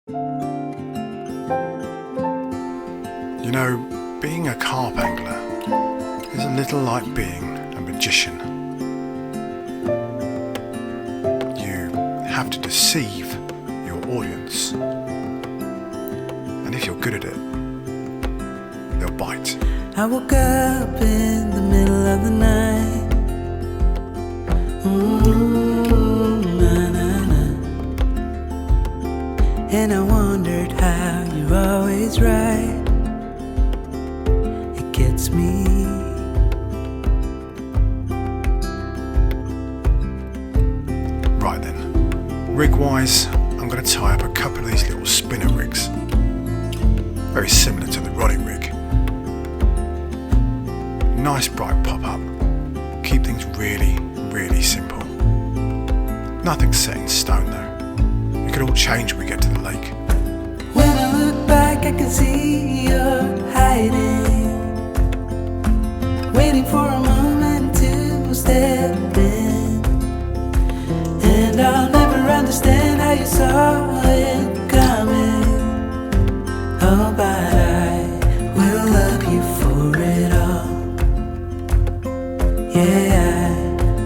You know, being a carp angler is a little like being a magician. You have to deceive your audience, and if you're good at it, they'll bite. I woke up in the middle of the night. Na, na, na. And I wondered how you're always right. It gets me. Right then, rig-wise, I'm going to tie up a couple of these little spinner rigs. Very similar to the rodding rig. Nice bright pop-up. Keep things really, really simple. Nothing's set in stone though. It could all change when we get to the lake. When I look back, I can see you're hiding, waiting for a moment to step in. And I'll never understand how you saw it coming. Oh, but I will love you for it all. Yeah, I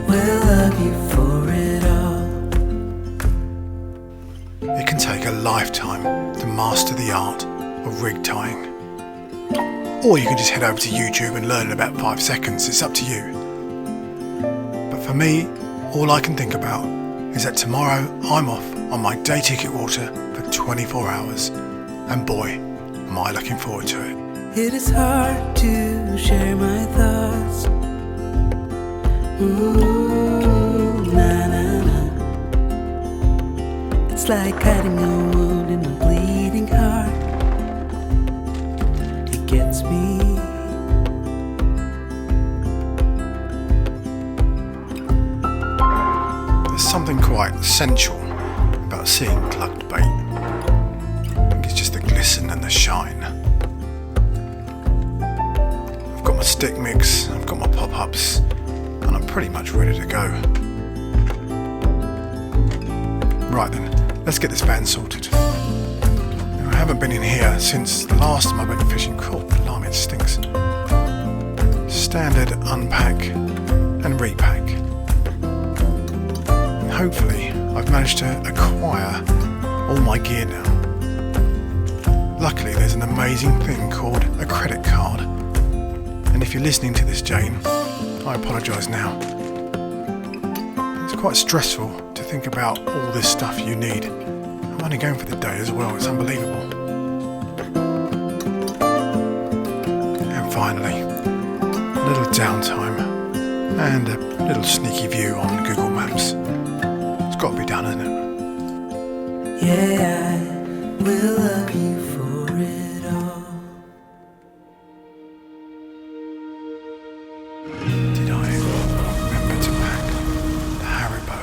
will love you for it all. It can take a lifetime to master the art of rig tying. Or you can just head over to YouTube and learn in about 5 seconds, it's up to you. But for me, all I can think about is that tomorrow I'm off on my day ticket water for 24 hours. And boy, am I looking forward to it. It is hard to share my thoughts. Ooh, na na na. It's like hiding a wound in a bleeding heart. It gets me. There's something quite sensual about seeing plugged bait. I think it's just the glisten and the shine. I've got my stick mix, I've got my pop-ups, and I'm pretty much ready to go. Right then, let's get this van sorted. Now, I haven't been in here since the last time I went fishing. Oh, blimey, it stinks. Standard unpack and repack. And hopefully, I've managed to acquire all my gear now. Luckily, there's an amazing thing called a credit card. And if you're listening to this, Jane, I apologise now. It's quite stressful to think about all this stuff you need. I'm only going for the day as well, it's unbelievable. And finally, a little downtime and a little sneaky view on Google Maps. It's got to be done, isn't it? Yeah, I will love you for it all. Did I remember to pack the Haribo?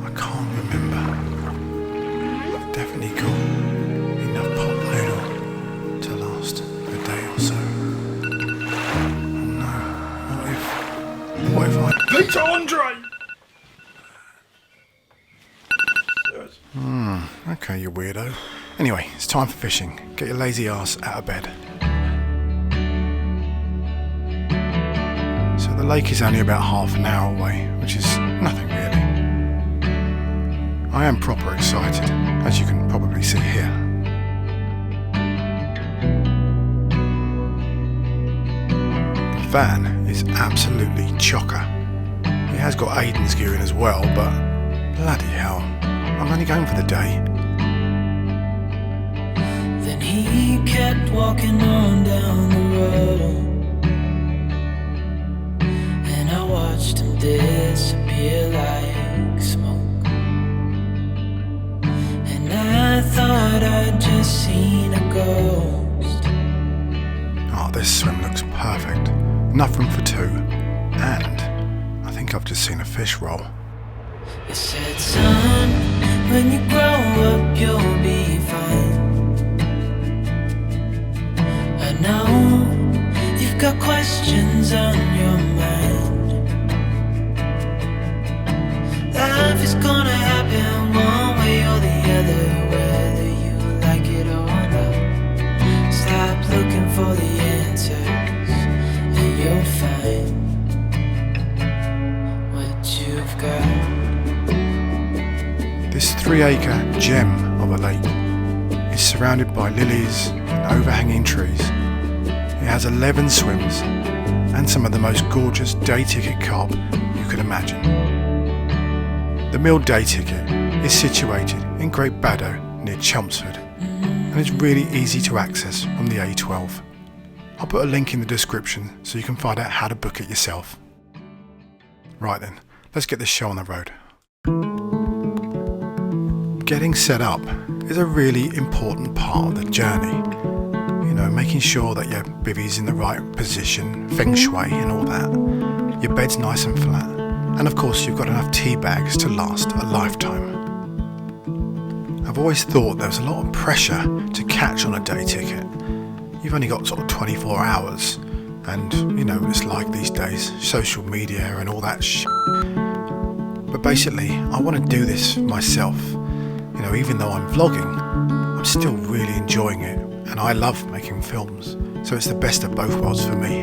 I can't remember. I've definitely got enough pot noodle to last a day or so. Oh no, what if I... Peter Andre! Okay, you weirdo. Anyway, it's time for fishing. Get your lazy ass out of bed. So the lake is only about half an hour away, which is nothing really. I am proper excited, as you can probably see here. The van is absolutely chocker. It has got Aiden's gear in as well, but bloody hell, I'm only going for the day. Then he kept walking on down the road, and I watched him disappear like smoke. And I thought I'd just seen a ghost. Oh, this swim looks perfect. Enough room for two. And I think I've just seen a fish roll. It said, son, when you grow up you'll be fine. I know you've got questions on your mind. Life is gonna happen one way or the other, whether girl. This 3-acre gem of a lake is surrounded by lilies and overhanging trees. It has 11 swims and some of the most gorgeous day ticket carp you could imagine. The milled day ticket is situated in Great Baddow near Chelmsford and is really easy to access from the A12. I'll put a link in the description so you can find out how to book it yourself. Right then, let's get this show on the road. Getting set up is a really important part of the journey. You know, making sure that your bivvy's in the right position, feng shui and all that. Your bed's nice and flat. And of course you've got enough tea bags to last a lifetime. I've always thought there was a lot of pressure to catch on a day ticket. You've only got sort of 24 hours. And, you know, it's like these days, social media and all that shit. But basically, I want to do this myself. You know, even though I'm vlogging, I'm still really enjoying it. And I love making films. So it's the best of both worlds for me.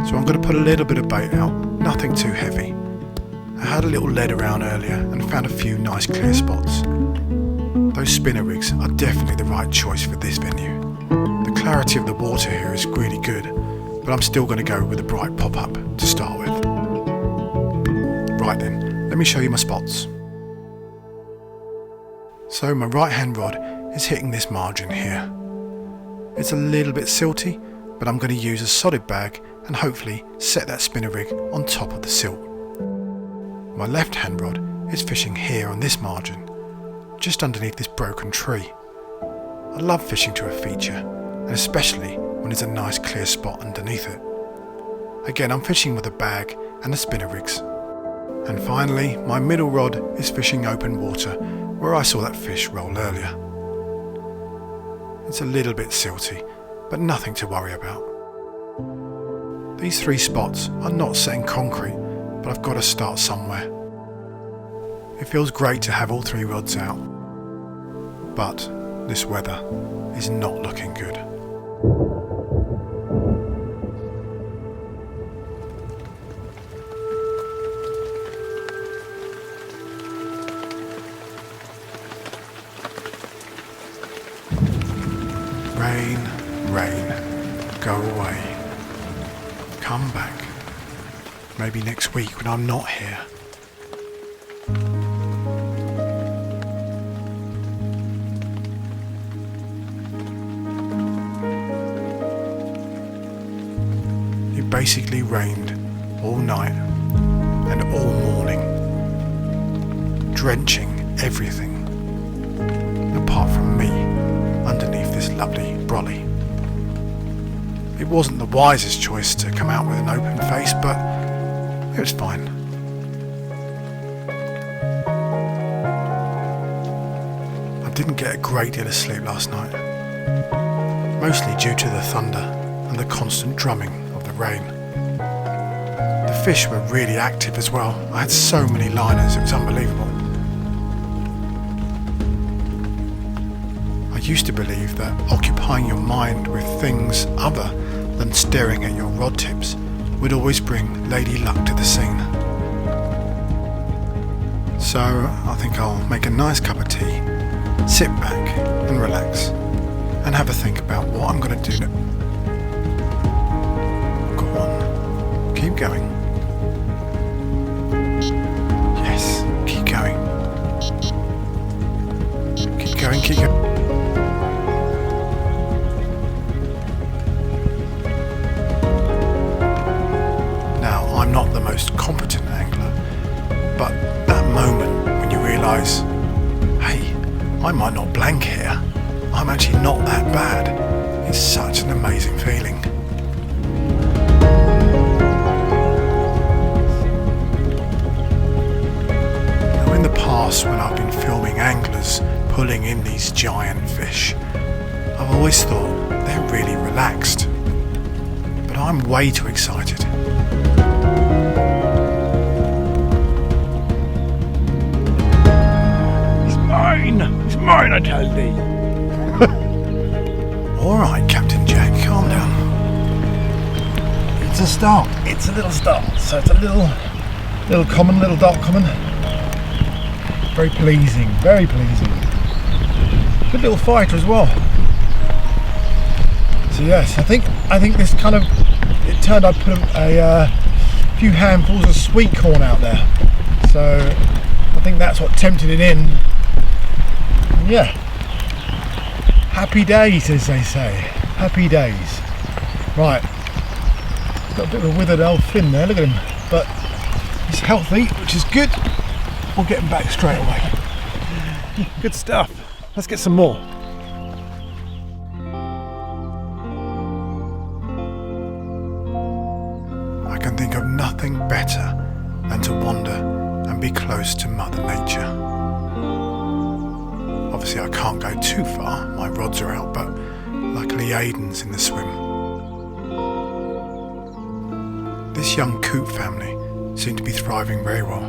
So I'm going to put a little bit of bait out, nothing too heavy. I had a little lead around earlier and found a few nice clear spots. Those spinner rigs are definitely the right choice for this venue. The clarity of the water here is really good, but I'm still going to go with a bright pop-up to start with. Right then, let me show you my spots. So my right hand rod is hitting this margin here. It's a little bit silty, but I'm going to use a solid bag and hopefully set that spinner rig on top of the silt. My left hand rod is fishing here on this margin, just underneath this broken tree. I love fishing to a feature, and especially when there's a nice clear spot underneath it. Again, I'm fishing with a bag and the spinner rigs. And finally, my middle rod is fishing open water where I saw that fish roll earlier. It's a little bit silty, but nothing to worry about. These 3 spots are not set in concrete, but I've got to start somewhere. It feels great to have all 3 rods out, but this weather is not looking good. Rain, rain, go away. Come back. Maybe next week when I'm not here. It basically rained all night and all morning, drenching everything, apart from me underneath this lovely brolly. It wasn't the wisest choice to come out with an open face, but it was fine. I didn't get a great deal of sleep last night, mostly due to the thunder and the constant drumming of the rain. The fish were really active as well. I had so many liners, it was unbelievable. I used to believe that occupying your mind with things other than staring at your rod tips would always bring lady luck to the scene. So I think I'll make a nice cup of tea, sit back and relax, and have a think about what I'm going to do. Go on, keep going. Yes, keep going. Keep going, keep going. I'm not the most competent angler, but that moment when you realise, hey, I might not blank here, I'm actually not that bad, it's such an amazing feeling. Now in the past when I've been filming anglers pulling in these giant fish, I've always thought they're really relaxed, but I'm way too excited. It's mine, I tell thee. Alright, Captain Jack, calm down. It's a start. It's a little start. So it's a little common, little dark common. Very pleasing, very pleasing. Good little fighter as well. So yes, I think this kind of, it turned out I put a few handfuls of sweet corn out there. So I think that's what tempted it in. And yeah. Happy days, as they say. Happy days. Right. He's got a bit of a withered old fin there, look at him. But he's healthy, which is good. We'll get him back straight away. Good stuff. Let's get some more. I can think of nothing better than to wander and be close to Mother Nature. Obviously I can't go too far, my rods are out, but luckily Aiden's in the swim. This young coot family seem to be thriving very well,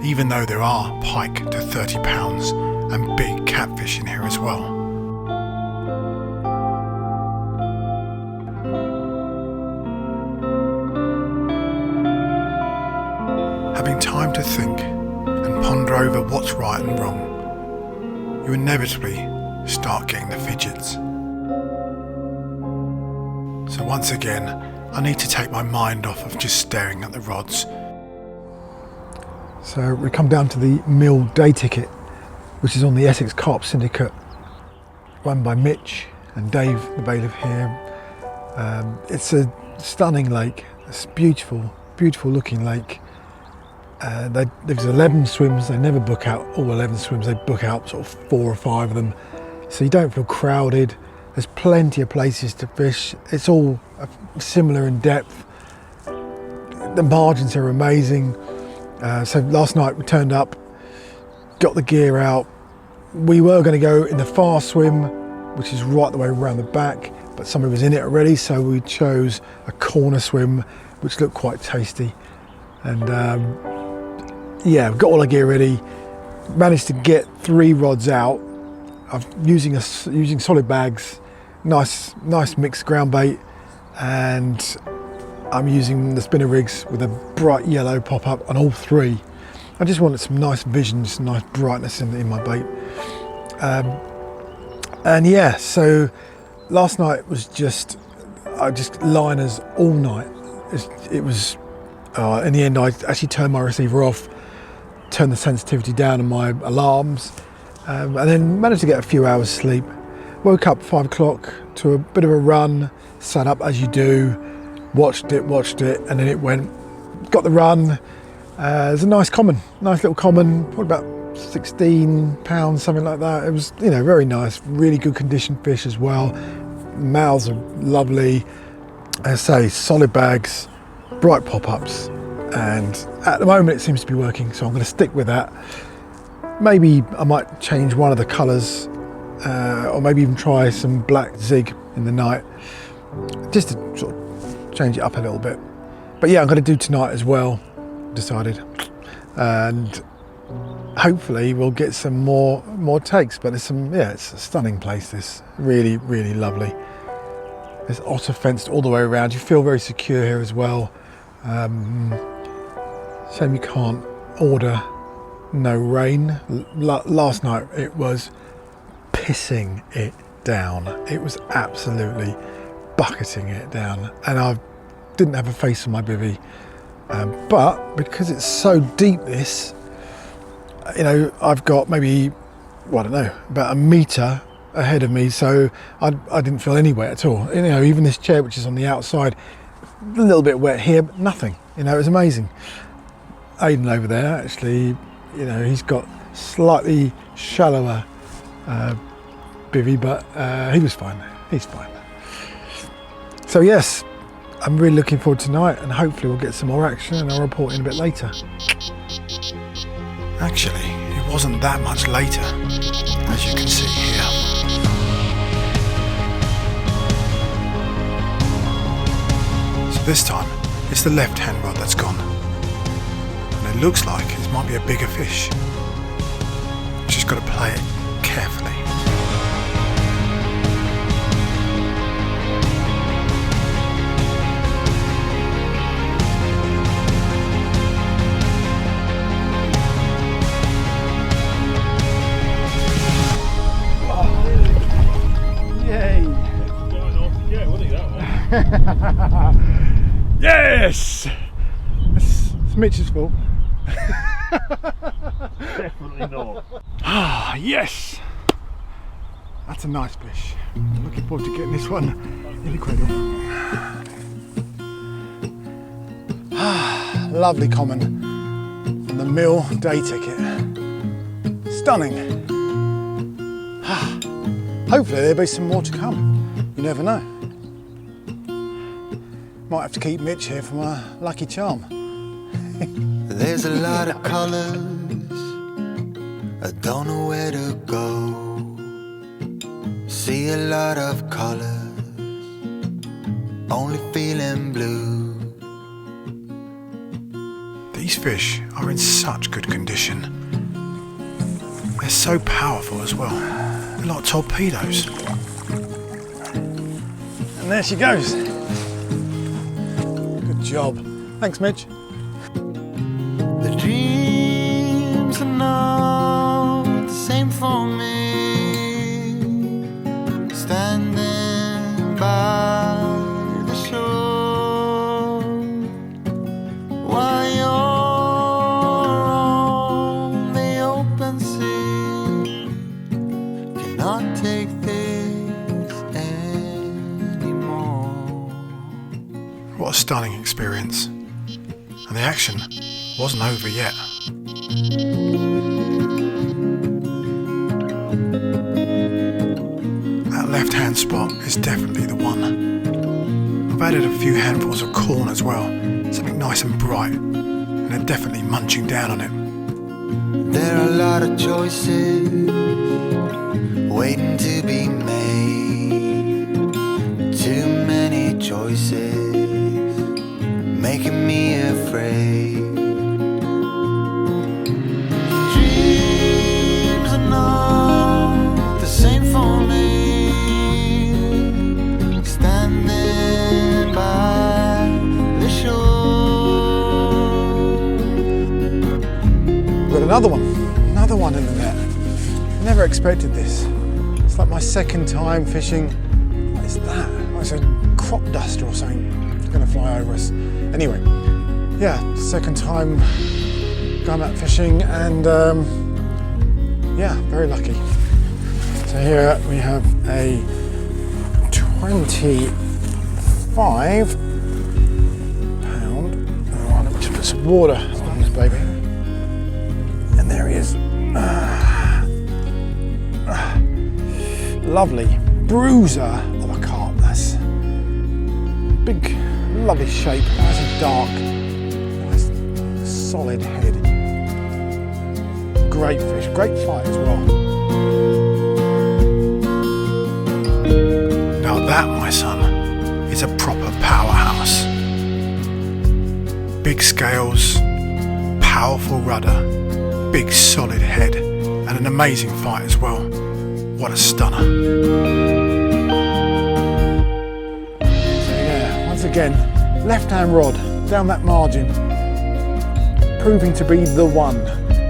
even though there are pike to 30 pounds and big catfish in here as well. Having time to think and ponder over what's right and wrong, you inevitably start getting the fidgets. So once again, I need to take my mind off of just staring at the rods. So we come down to the mill day ticket, which is on the Essex Carp Syndicate, run by Mitch and Dave, the bailiff here. It's a stunning lake. It's beautiful, beautiful looking lake. There's 11 swims. They never book out all 11 swims. They book out sort of 4 or 5 of them, so you don't feel crowded. There's plenty of places to fish. It's all similar in depth. The margins are amazing. So last night we turned up, got the gear out. We were going to go in the far swim, which is right the way around the back, but somebody was in it already, so we chose a corner swim, which looked quite tasty. And yeah, we've got all our gear ready. Managed to get 3 rods out. I'm using solid bags, nice mixed ground bait, and I'm using the spinner rigs with a bright yellow pop up on all 3. I just wanted some nice vision, some nice brightness in my bait. And yeah, so last night was just liners all night. It was in the end I actually turned my receiver off, turned the sensitivity down on my alarms, and then managed to get a few hours sleep. Woke up 5 o'clock to a bit of a run, sat up as you do, watched it, and then it went, got the run. It's a nice little common, probably about 16 pounds, something like that. It was, very nice, really good condition fish as well. Mouths are lovely. As I say, solid bags, bright pop-ups, and at the moment it seems to be working, so I'm going to stick with that. Maybe I might change one of the colours, or maybe even try some black zig in the night, just to sort of change it up a little bit. But yeah, I'm going to do tonight as well, decided, and hopefully we'll get some more takes. But it's a stunning place, this, really, really lovely. There's otter fenced all the way around. You feel very secure here as well. Shame you can't order no rain. Last night it was pissing it down. It was absolutely bucketing it down, and I didn't have a face on my bivvy. But because it's so deep, this, I've got maybe, about a metre ahead of me, so I didn't feel any wet at all. Even this chair, which is on the outside, a little bit wet here, but nothing. It was amazing. Aiden over there, actually, he's got slightly shallower bivvy, but he was fine. He's fine. So yes, I'm really looking forward to tonight, and hopefully we'll get some more action, and I'll report in a bit later. Actually, it wasn't that much later, as you can see here. So this time, it's the left-hand rod that's gone. And it looks like it might be a bigger fish. Just got to play it carefully. Yes! It's Mitch's fault. Definitely not. Ah, yes! That's a nice fish. I'm looking forward to getting this one in the cradle. Lovely common. And the mill day ticket. Stunning. Hopefully there'll be some more to come. You never know. Might have to keep Mitch here for my lucky charm. There's a lot of colors, I don't know where to go. See a lot of colors, only feeling blue. These fish are in such good condition. They're so powerful as well. They're like torpedoes. And there she goes. Good job. Thanks, Mitch. The dreams are not the same for me. Standing by the shore while you're on the open sea. Cannot take this anymore. What a stunning experience. And the action wasn't over yet. That left-hand spot is definitely the one. I've added a few handfuls of corn as well, something nice and bright, and they're definitely munching down on it. There are a lot of choices waiting to be made. Too many choices making me afraid. Dreams are not the same for me. Standing by the shore. Got another one in the net. Never expected this. It's like my second time fishing. What is that? Oh, it's a crop duster or something. It's going to fly over us. Anyway, yeah, second time going out fishing, and yeah, very lucky. So here we have a 25 pound. Oh, let me just put some water on this baby. And there he is. Lovely bruiser of a carp. That's big, lovely shape, nice and dark, nice solid head. Great fish, great fight as well. Now that, my son, is a proper powerhouse. Big scales, powerful rudder, big solid head, and an amazing fight as well. What a stunner. So yeah, once again, left-hand rod down that margin, proving to be the one.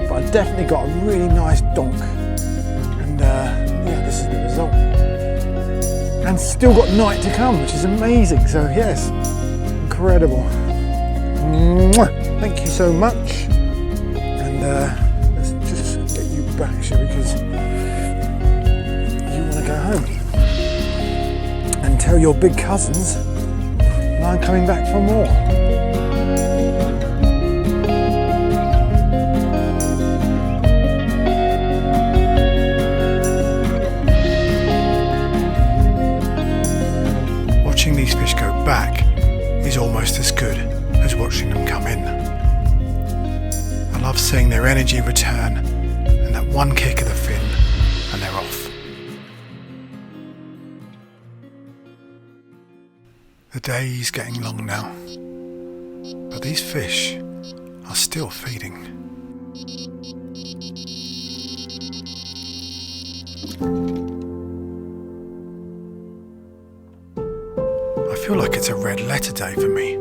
But I definitely got a really nice donk. And yeah, this is the result. And still got night to come, which is amazing. So yes, incredible. Mwah! Thank you so much. And let's just get you back, shall we, because you want to go home and tell your big cousins that I'm coming back for more. Watching these fish go back is almost as good as watching them come in. I love seeing their energy return and that one kick of the fin and they're off. The day's getting long now, but these fish are still feeding. I feel like it's a red letter day for me.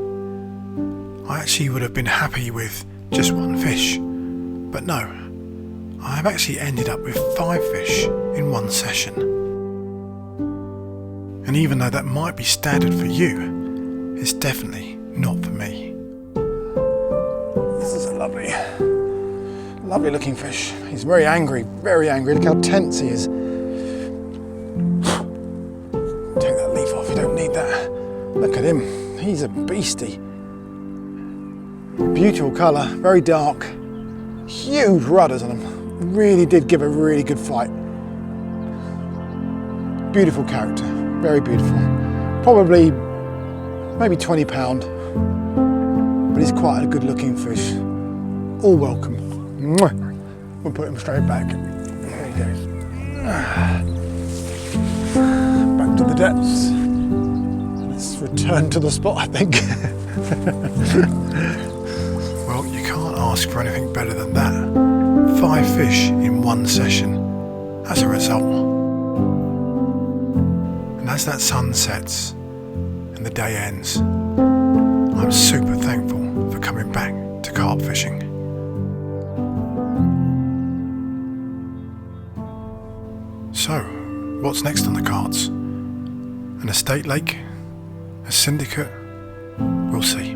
I actually would have been happy with just one fish, but no, I have actually ended up with 5 fish in one session. And even though that might be standard for you, it's definitely not for me. This is a lovely looking fish. He's very angry, very angry. Look how tense he is. Take that leaf off, you don't need that. Look at him, he's a beastie. Beautiful colour, very dark, huge rudders on him. Really did give a really good fight. Beautiful character, very beautiful. Probably maybe £20, but he's quite a good looking fish. All welcome. Mwah. We'll put him straight back. There he goes. Back to the depths. Let's return to the spot, I think. Well, you can't ask for anything better than that. 5 fish in one session. As a result. And as that sun sets and the day ends, I'm super thankful for coming back to carp fishing. So, what's next on the cards? An estate lake? A syndicate? We'll see.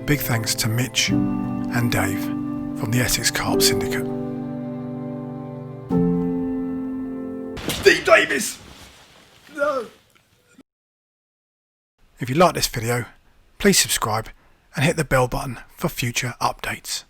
Big thanks to Mitch and Dave from the Essex Carp Syndicate. Steve Davis! No! If you like this video, please subscribe and hit the bell button for future updates.